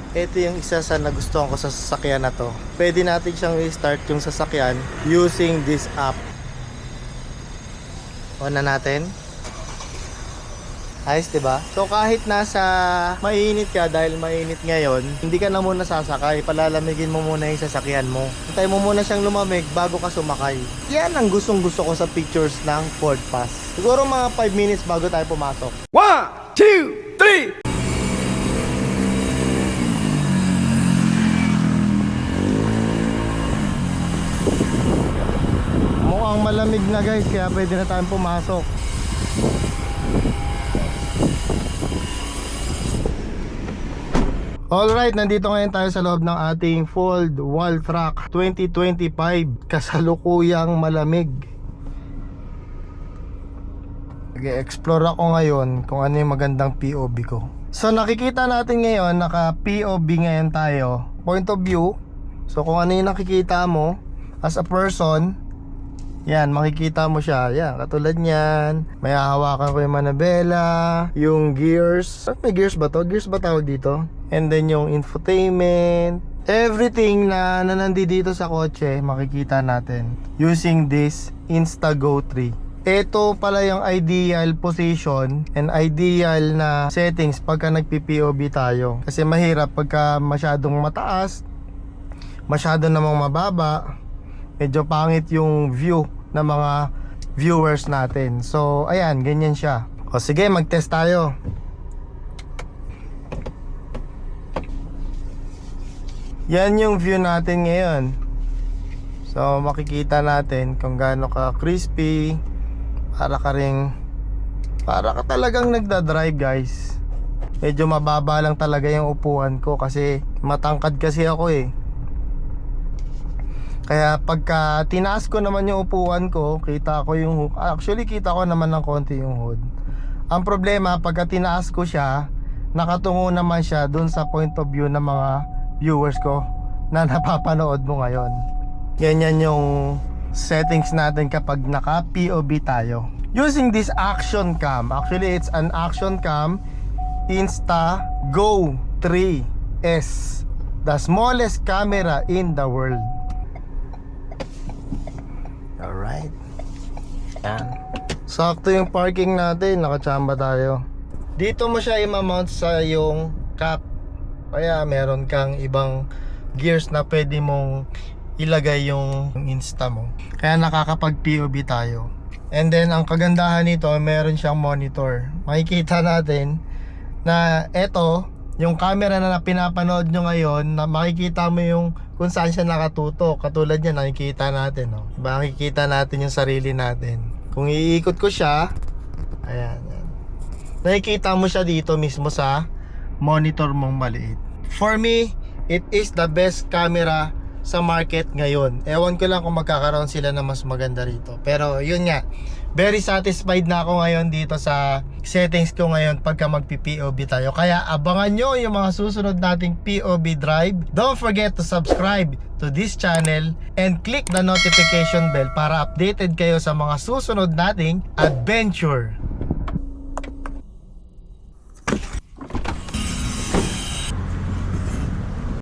ito yung isa sa nagustuhan ko sa sasakyan na to. Pwede natin siyang i-start yung sasakyan using this app. On na natin. Ayos, diba? So kahit nasa mainit ka, dahil mainit ngayon, hindi ka na muna sasakay, palalamigin mo muna yung sasakyan mo. Hintay mo muna siyang lumamig bago ka sumakay. Yan ang gustong gusto ko sa pictures ng Ford Pass. Siguro mga 5 minutes bago tayo pumasok. 1, 2, 3. Mukhang malamig na guys, kaya pwede na tayong pumasok. Alright, nandito ngayon tayo sa loob ng ating Ford Walltrack 2025. Kasalukuyang malamig. Nag-explore ako ngayon kung ano yung magandang POV ko. So nakikita natin ngayon, naka POV ngayon tayo, point of view. So kung ano yung nakikita mo as a person, yan, makikita mo siya. Yan, katulad niyan. May hahawakan ko yung manabela, yung gears. May gears ba to? Gears ba tawag dito? And then yung infotainment, everything na nandito sa kotse, makikita natin using this Instago 3. Ito pala yung ideal position and ideal na settings pagka nagpi-POV tayo. Kasi mahirap pagka masyadong mataas, masyado namang mababa, medyo pangit yung view ng mga viewers natin. So ayan, ganyan siya. O sige, mag-test tayo. Yan yung view natin ngayon. So makikita natin kung gaano ka crispy. Para ka talagang nagdadrive guys. Medyo mababa lang talaga yung upuan ko kasi matangkad kasi ako eh. Kaya pagka tinaas ko naman yung upuan ko, kita ko yung hood. Actually kita ko naman ng konti yung hood. Ang problema pagka tinaas ko siya, nakatungo naman siya dun sa point of view ng mga viewers ko na napapanood mo ngayon. Ganyan yung settings natin kapag naka POV tayo using this action cam. Actually it's an action cam Instago 3S, the smallest camera in the world. Alright, yan. Sakto yung parking natin, nakachamba tayo. Dito mo siya i-mount sa yung cap. Kaya meron kang ibang gears na pwede mong ilagay yung Insta mo. Kaya nakakapag POV tayo. And then ang kagandahan nito, meron siyang monitor. Makikita natin na eto, yung camera na pinapanood nyo ngayon, na makikita mo yung kung saan siya nakatutok. Katulad yan, nakikita natin, no? Makikita natin yung sarili natin. Kung iikot ko siya, ayan, ayan. Nakikita mo siya dito mismo sa monitor mong maliit. For me, it is the best camera sa market ngayon. Ewan ko lang kung magkakaroon sila na mas maganda rito. Pero yun nga, very satisfied na ako ngayon dito sa settings ko ngayon pagka magpi-POV tayo. Kaya abangan nyo yung mga susunod nating POV drive. Don't forget to subscribe to this channel and click the notification bell para updated kayo sa mga susunod nating adventure.